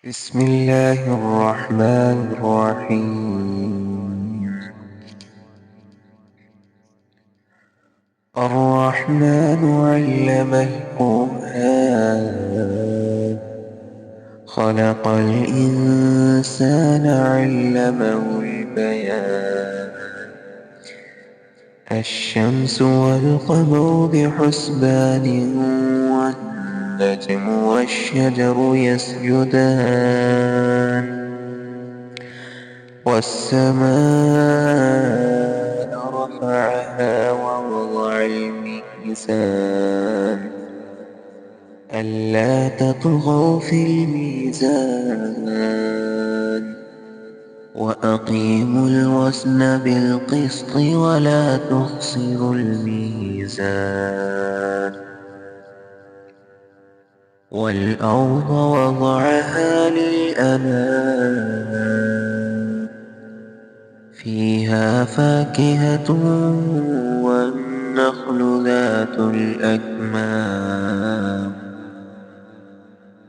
بسم الله الرحمن الرحيم. الرحمن علم القرآن، خلق الإنسان علمه البيان. الشمس والقمر بحسبان، والنجم والشجر يسجدان، والسماء رفعها ووضع الميزان، ألا تطغوا في الميزان، وأقيموا الوزن بالقسط ولا تخسروا الميزان. والأرض وضعها للأنام، فيها فاكهة والنخل ذات الأكمام،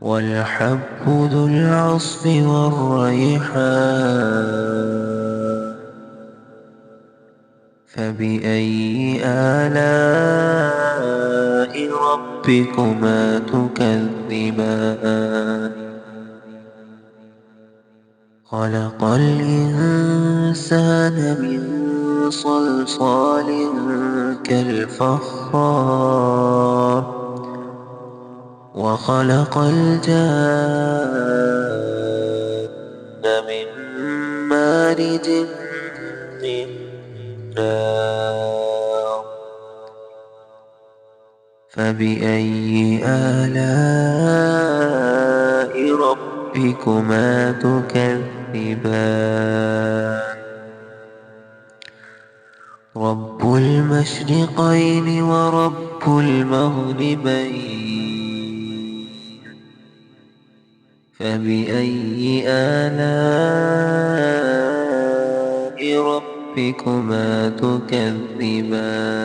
والحب ذو العصف والريحان. فبأي آلاء ربكما تكذبان؟ خلق الإنسان من صلصال كالفخار، وخلق الجان من مارج من نار. فبأي آلاء ربكما تكذبان؟ رب المشرقين ورب المغربين، فبأي آلاء ربكما تكذبان؟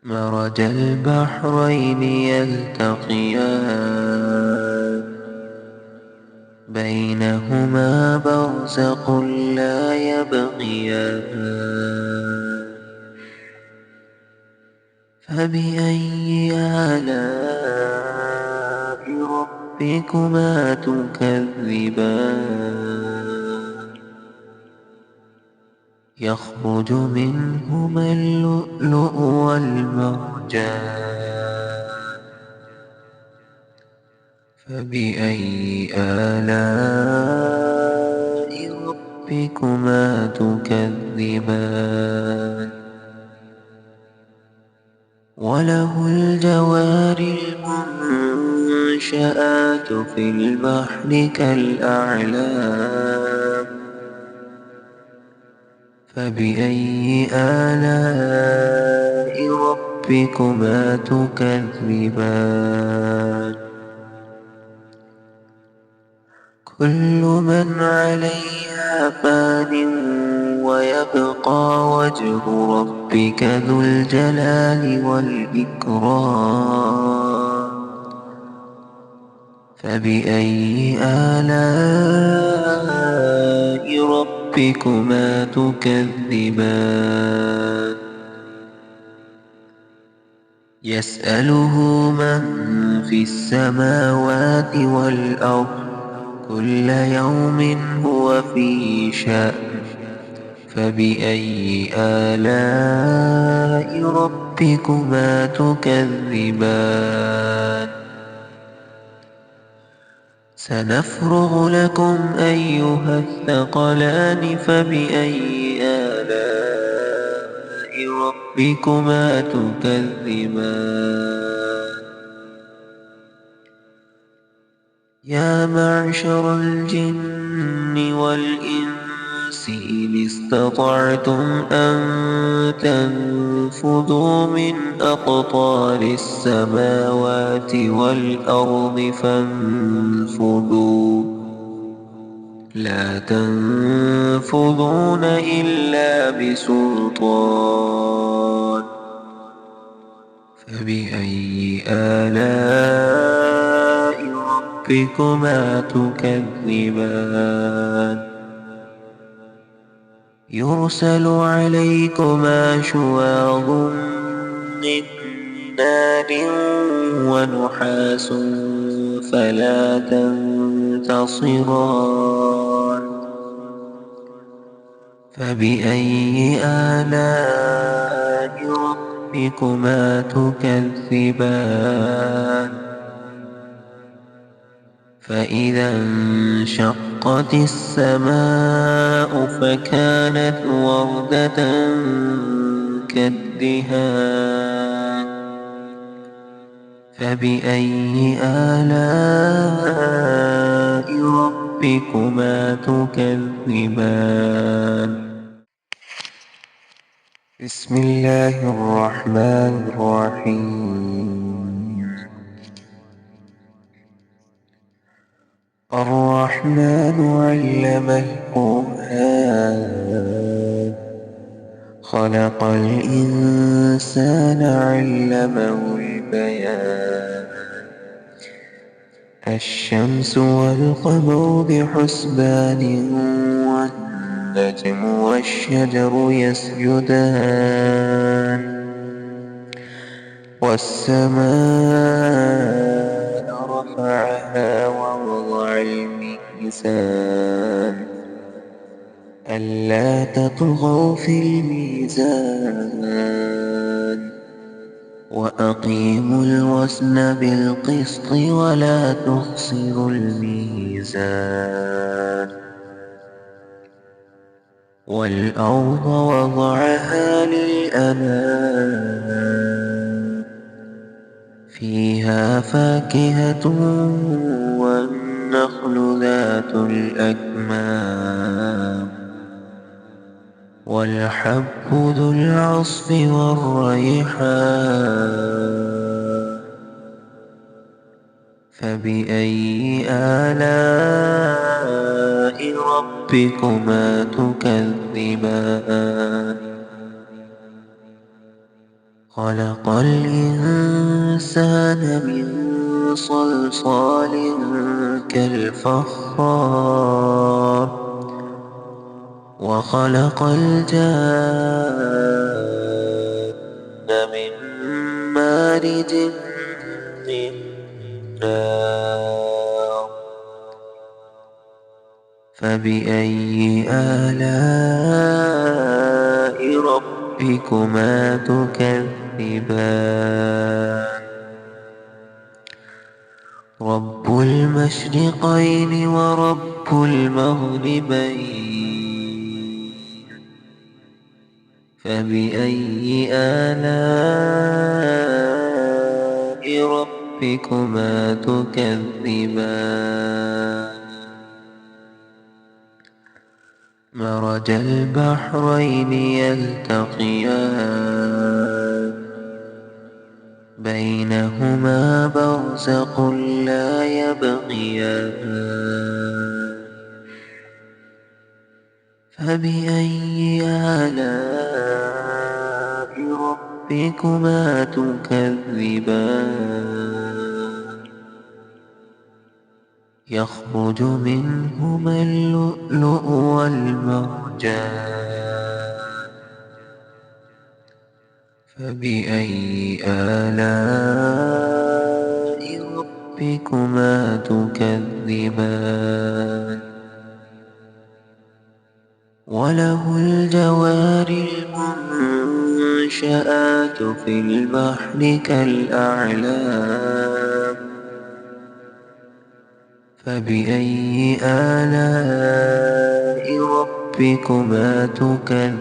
مرج البحرين يلتقيان، بينهما برزق لا يبغيان. فبأي آلاء ربكما تكذبان؟ يخرج منهما اللؤلؤ والمرجان. فبأي آلاء ربكما تكذبان؟ وله الجوار المنشآت في البحر كالأعلام. فبأي آلاء ربكما تكذبان؟ كل من عليها فان، ويبقى وجه ربك ذو الجلال والإكرام. فبأي آلاء ربكما تكذبان؟ يسأله من في السماوات والأرض، كل يوم هو في شأن. فبأي آلاء ربكما تكذبان؟ سنفرغ لكم أيها الثقلان. فبأي آلاء ربكما تكذبان؟ يا معشر الجن والإنس إن استطعتم أن تنفذوا من أقطار السماوات والأرض فانفذوا، لا تنفذون إلا بسلطان. فبأي آلاء ربكما تكذبان يرسل عليكما شواظ من نار ونحاس فلا تنتصران فبأي آلاء ربكما تكذبان فإذا انشقت السماء فكانت وردة كالدهان فبأي آلاء ربكما تكذبان بسم الله الرحمن الرحيم الرحمن علم القرآن خلق الإنسان علمه البيان الشمس والقمر بحسبان والنجم والشجر يسجدان والسماء رفعها ووضع الميزان ألا تطغوا في الميزان وأقيموا الوزن بالقسط ولا تخسروا الميزان والأرض وضعها للأنام فيها فاكهة والنخل ذات الأكمام والحب ذو العصف والريحان فبأي آلاء ربكما تكذبان خلق الإنسان من صلصال كالفخار وخلق الجان من مارج من نار فبأي آلاء ربكما تكذبان رب المشرقين ورب المغربين فبأي آلاء ربكما تكذبان مرج البحرين يلتقيان بينهما برزق لا يبغيان فبأي آلاء ربكما تكذبان يخرج منهما اللؤلؤ والمرجان فبأي آلاء ربكما تكذبان وله الجوار المنشآت في البحر كالأعلام فبأي آلاء ربكما تكذبان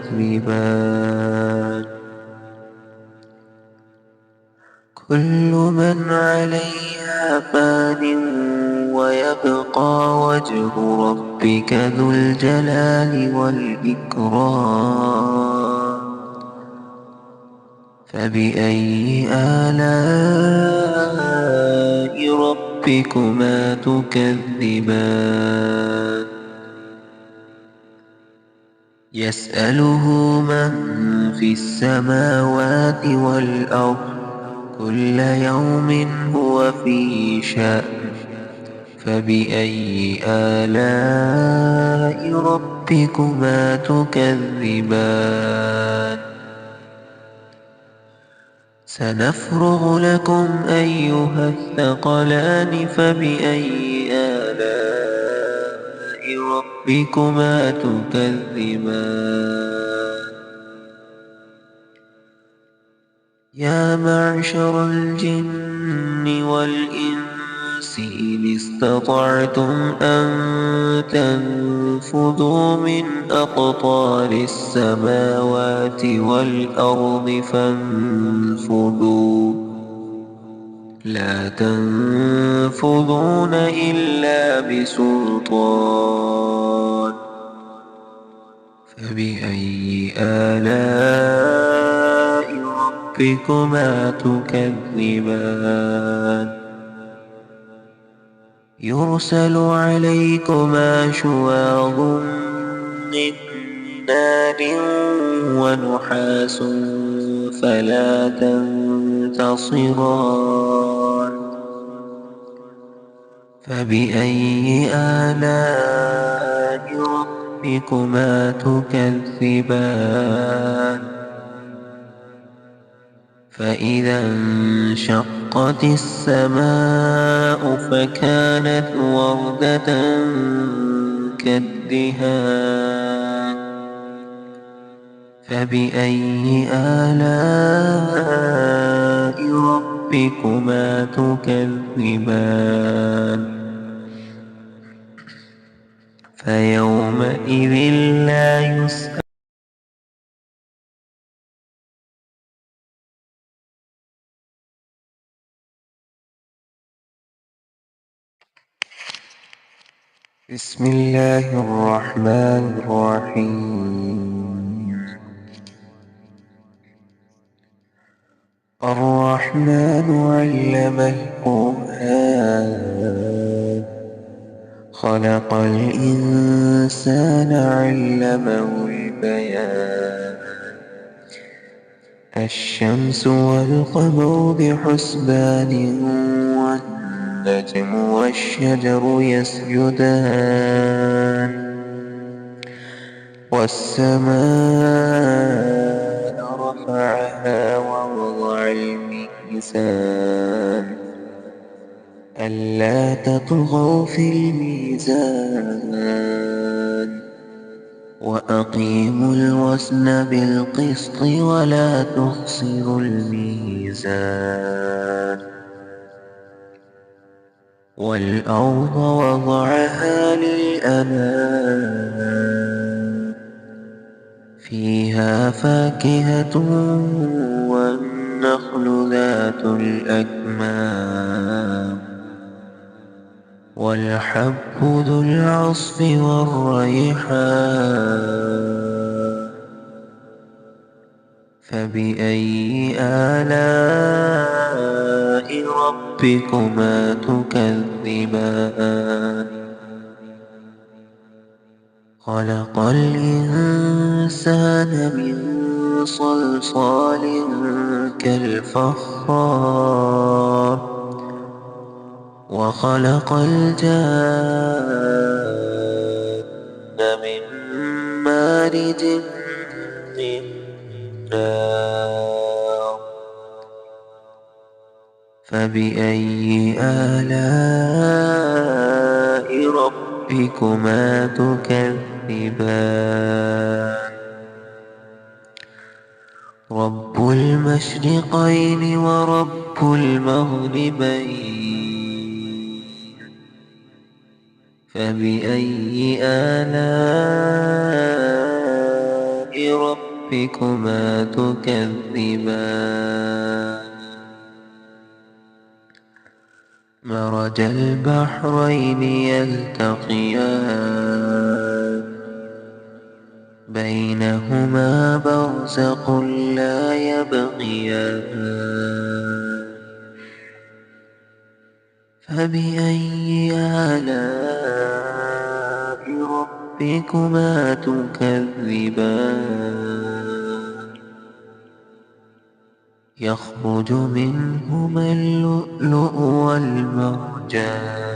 كل من عليها فان ويبقى وجه ربك ذو الجلال والإكرام فبأي آلاء ربكما تكذبان يسأله من في السماوات والأرض كل يوم هو في شأن فبأي آلاء ربكما تكذبان سنفرغ لكم أيها الثقلان فبأي آلاء ربكما تكذبان يا معشر الجن والإنس إن استطعتم أن تنفذوا من أقطار السماوات والأرض فانفذوا لا تنفذون إلا بسلطان فبأي آلاء ربكما تكذبان يرسل عليكما شواظ من نار ونحاس فلا تنتصران فبأي آلاء ربكما تكذبان فإذا انشقت السماء فكانت وردة كالدهان فبأي آلاء ربكما تكذبان فيومئذ لا يسأل بسم الله الرحمن الرحيم الرحمن علم القرآن خلق الإنسان علمه البيان الشمس والقمر بحسبان والنجم والشجر يسجدان والسماء رفعها ووضع الميزان ألا تطغوا في الميزان وأقيموا الوزن بالقسط ولا تخسروا الميزان والأرض وضعها للأنام فيها فاكهة والنخل ذات الأكمام والحب ذو العصف والريحان فبأي آلاء ربكما تكذبان خلق الإنسان من صلصال كالفخار وخلق الجان من مارج من نار فبأي آلاء ربكما تكذبان رب المشرقين ورب المغربين فبأي آلاء ربكما تكذبان مرج البحرين يلتقيان بينهما برزق لا يبغيان فبأي آلاء ربكما تكذبان يخرج منهما اللؤلؤ والمرجان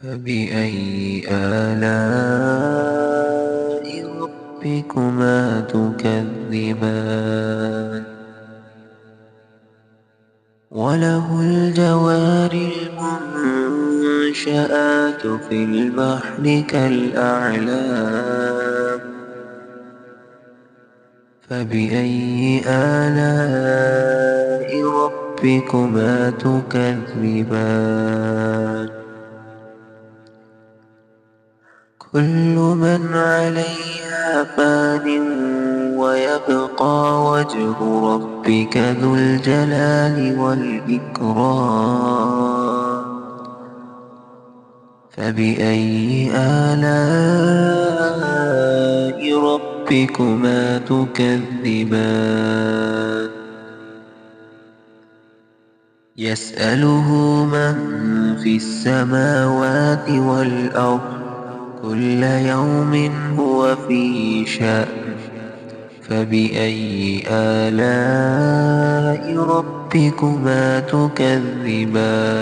فبأي آلاء ربكما تكذبان وله الجوار المنشآت في البحر كالأعلام فبأي آلاء ربكما تكذبان كل من عليها فان ويبقى وجه ربك ذو الجلال والإكرام فبأي آلاء ربكما تكذبان يسأله من في السماوات والأرض كل يوم هو في شأن فبأي آلاء ربكما تكذبان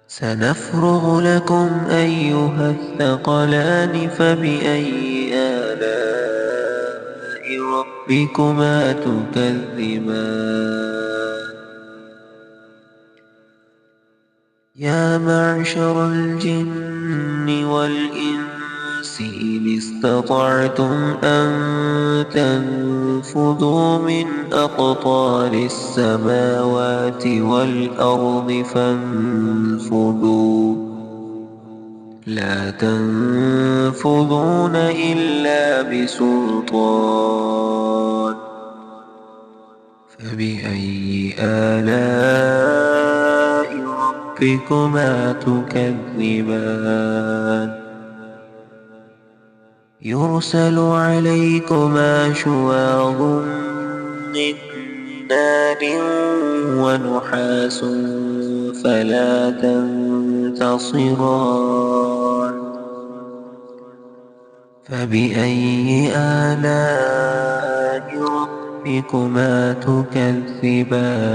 سنفرغ لكم أيها الثقلان فبأي آلاء ربكما تكذبان يا معشر الجن والإنس إن استطعتم أن تنفذوا من أقطار السماوات والأرض فانفذوا لا تنفذون إلا بسلطان فبأي آلاء ربكما تكذبان يرسل عليكما شواظ من نار ونحاس فلا تنتصران فبأي آلاء ربكما تكذبان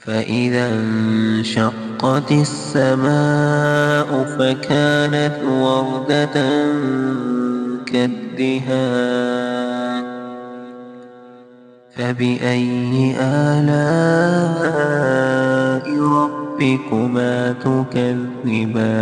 فإذا انشقت السماء فكانت وردة كالدهان فبأي آلاء ربكما تكذبان